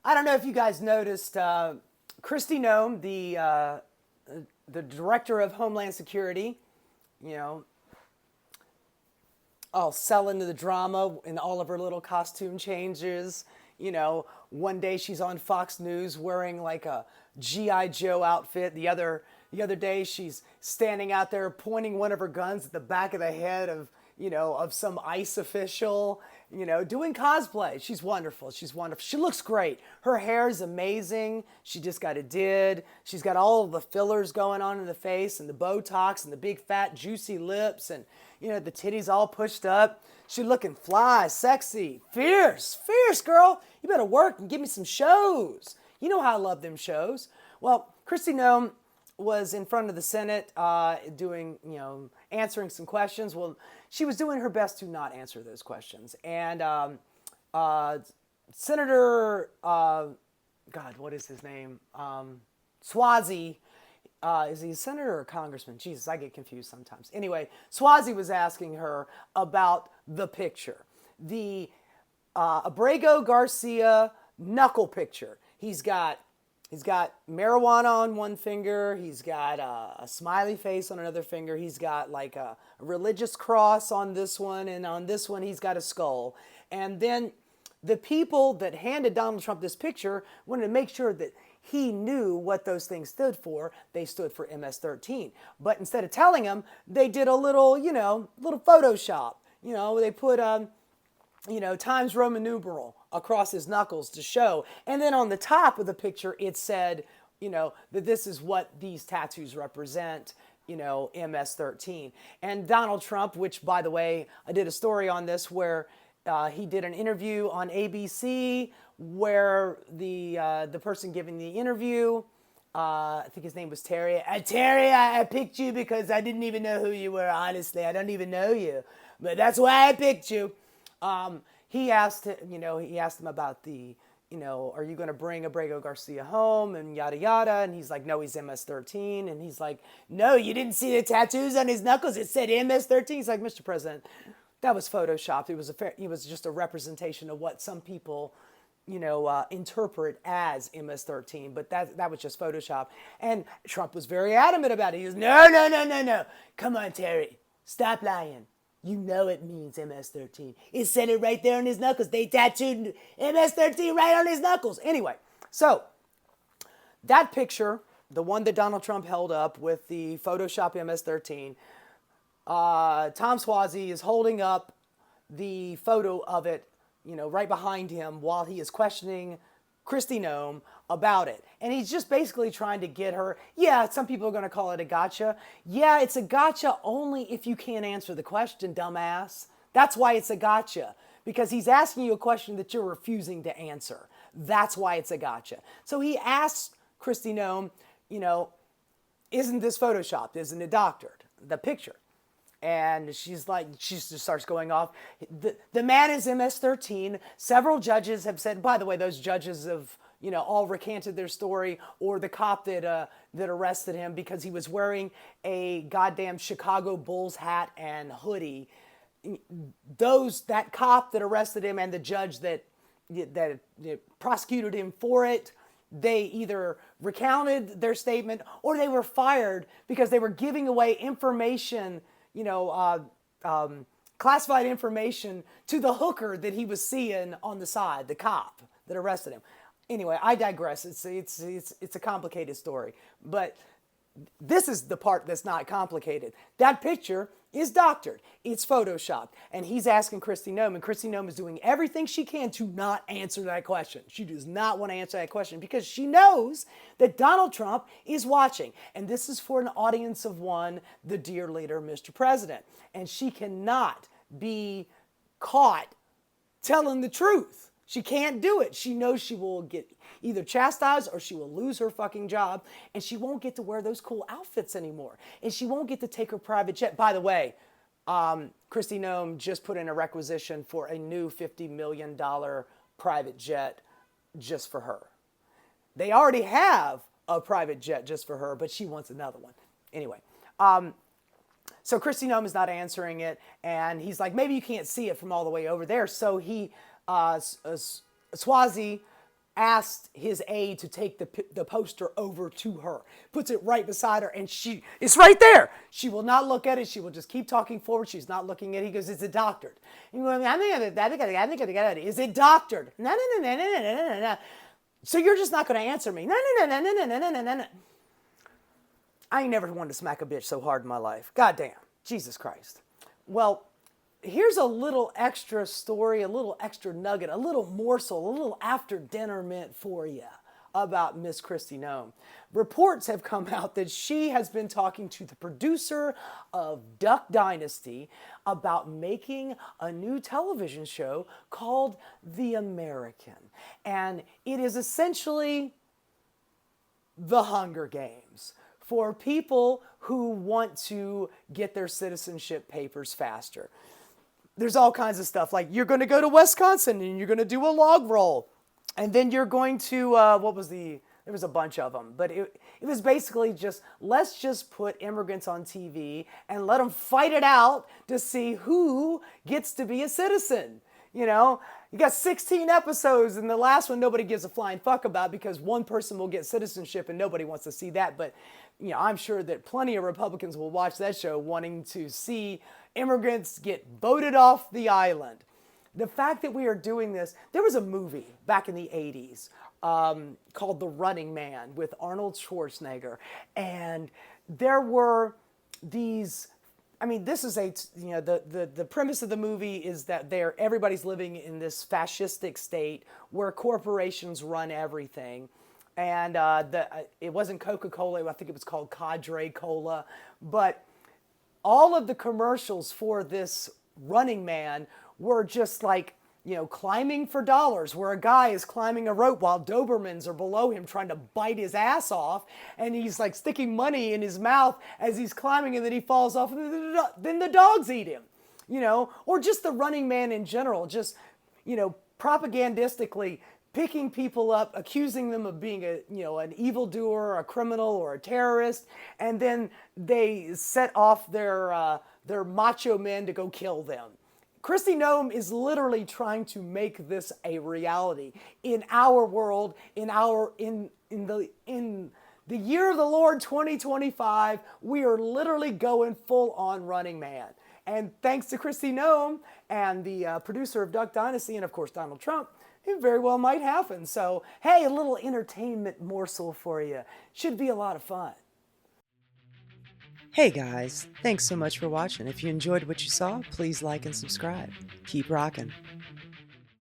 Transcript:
I don't know if you guys noticed, Kristi Noem, the director of Homeland Security, you know, all sell into the drama in all of her little costume changes. One day she's on Fox News wearing like a GI Joe outfit. The other day she's standing out there pointing one of her guns at the back of the head of some ICE official, doing cosplay. She's wonderful. She's wonderful. She looks great. Her hair is amazing. She just got it did. She's got all of the fillers going on in the face and the Botox and the big fat juicy lips and, the titties all pushed up. She looking fly, sexy, fierce girl. You better work and give me some shows. You know how I love them shows. Well, Kristi Noem was in front of the Senate doing, answering some questions. Well, she was doing her best to not answer those questions. And Senator, God, what is his name? Swazi, is he a senator or a congressman? Jesus, I get confused sometimes. Anyway, Swazi was asking her about the picture. The Abrego Garcia knuckle picture. He's got marijuana on one finger. He's got a smiley face on another finger. He's got like a religious cross on this one. And on this one, he's got a skull. And then the people that handed Donald Trump this picture wanted to make sure that he knew what those things stood for. They stood for MS-13. But instead of telling him, they did a little Photoshop. They put Times Roman numeral across his knuckles to show. And then on the top of the picture, it said, that this is what these tattoos represent, MS-13. And Donald Trump, which, by the way, I did a story on this where he did an interview on ABC where the person giving the interview, I think his name was Terry. Terry, I picked you because I didn't even know who you were, honestly. I don't even know you. But that's why I picked you. He asked him about are you going to bring Abrego Garcia home and yada yada, and he's like, no, he's MS-13, and he's like, no, you didn't see the tattoos on his knuckles, it said MS-13. He's like, Mr. President, that was photoshopped. It was just a representation of what some people interpret as MS-13, but that was just Photoshop. And Trump was very adamant about it. He was, no. Come on, Terry, stop lying. You know it means MS-13. It said it right there on his knuckles. They tattooed MS-13 right on his knuckles. Anyway, so that picture, the one that Donald Trump held up with the Photoshop MS-13, Tom Swazi is holding up the photo of it, right behind him while he is questioning Kristi Noem about it. And he's just basically trying to get her, some people are going to call it a gotcha. Yeah, it's a gotcha only if you can't answer the question, dumbass. That's why it's a gotcha. Because he's asking you a question that you're refusing to answer. That's why it's a gotcha. So he asks Kristi Noem, isn't this photoshopped? Isn't it doctored? The picture. And she just starts going off. The man is MS-13. Several judges have said, by the way, those judges have, all recanted their story, or the cop that arrested him because he was wearing a goddamn Chicago Bulls hat and hoodie. That cop that arrested him and the judge that prosecuted him for it, they either recounted their statement or they were fired because they were giving away information, classified information to the hooker that he was seeing on the side, the cop that arrested him. Anyway, I digress. It's a complicated story, but this is the part that's not complicated. That picture is doctored. It's photoshopped. And he's asking Kristi Noem, and Kristi Noem is doing everything she can to not answer that question. She does not want to answer that question because she knows that Donald Trump is watching. And this is for an audience of one, the dear leader, Mr. President. And she cannot be caught telling the truth. She can't do it. She knows she will get either chastised or she will lose her fucking job, and she won't get to wear those cool outfits anymore. And she won't get to take her private jet. By the way, Kristi Noem just put in a requisition for a new $50 million private jet just for her. They already have a private jet just for her, but she wants another one. Anyway, so Kristi Noem is not answering it, and he's like, maybe you can't see it from all the way over there. So he, Swazi asked his aide to take the poster over to her, puts it right beside her, and it's right there. She will not look at it. She will just keep talking forward. She's not looking at it. He goes, is it doctored? And I think is it doctored? No, no, no, no, no, no, no, no. So you're just not going to answer me. No, no, no, no, no, no, no, no, no. I ain't never wanted to smack a bitch so hard in my life. Goddamn. Jesus Christ. Well, here's a little extra story, a little extra nugget, a little morsel, a little after dinner mint for you about Miss Kristi Noem. Reports have come out that she has been talking to the producer of Duck Dynasty about making a new television show called The American. And it is essentially the Hunger Games for people who want to get their citizenship papers faster. There's all kinds of stuff, like you're going to go to Wisconsin and you're going to do a log roll. And then you're going to, there was a bunch of them, but it was basically just, let's just put immigrants on TV and let them fight it out to see who gets to be a citizen. You know, you got 16 episodes, and the last one nobody gives a flying fuck about because one person will get citizenship and nobody wants to see that. But, you know, I'm sure that plenty of Republicans will watch that show wanting to see immigrants get voted off the island. The fact that we are doing this, there was a movie back in the 80s called The Running Man with Arnold Schwarzenegger. And there were these, I mean, this is the premise of the movie is that everybody's living in this fascistic state where corporations run everything. And it wasn't Coca-Cola, I think it was called Cadre Cola. But all of the commercials for this Running Man were just like, you know, climbing for dollars, where a guy is climbing a rope while Dobermans are below him trying to bite his ass off, and he's like sticking money in his mouth as he's climbing, and then he falls off, and then the dogs eat him, you know, or just the Running Man in general, just, you know, propagandistically picking people up, accusing them of being an evildoer, a criminal, or a terrorist, and then they set off their macho men to go kill them. Kristi Noem is literally trying to make this a reality in our world, in the year of the Lord 2025. We are literally going full on Running Man. And thanks to Kristi Noem and the producer of Duck Dynasty, and of course Donald Trump, it very well might happen. So, hey, a little entertainment morsel for you. Should be a lot of fun. Hey guys, thanks so much for watching. If you enjoyed what you saw, please like and subscribe. Keep rocking.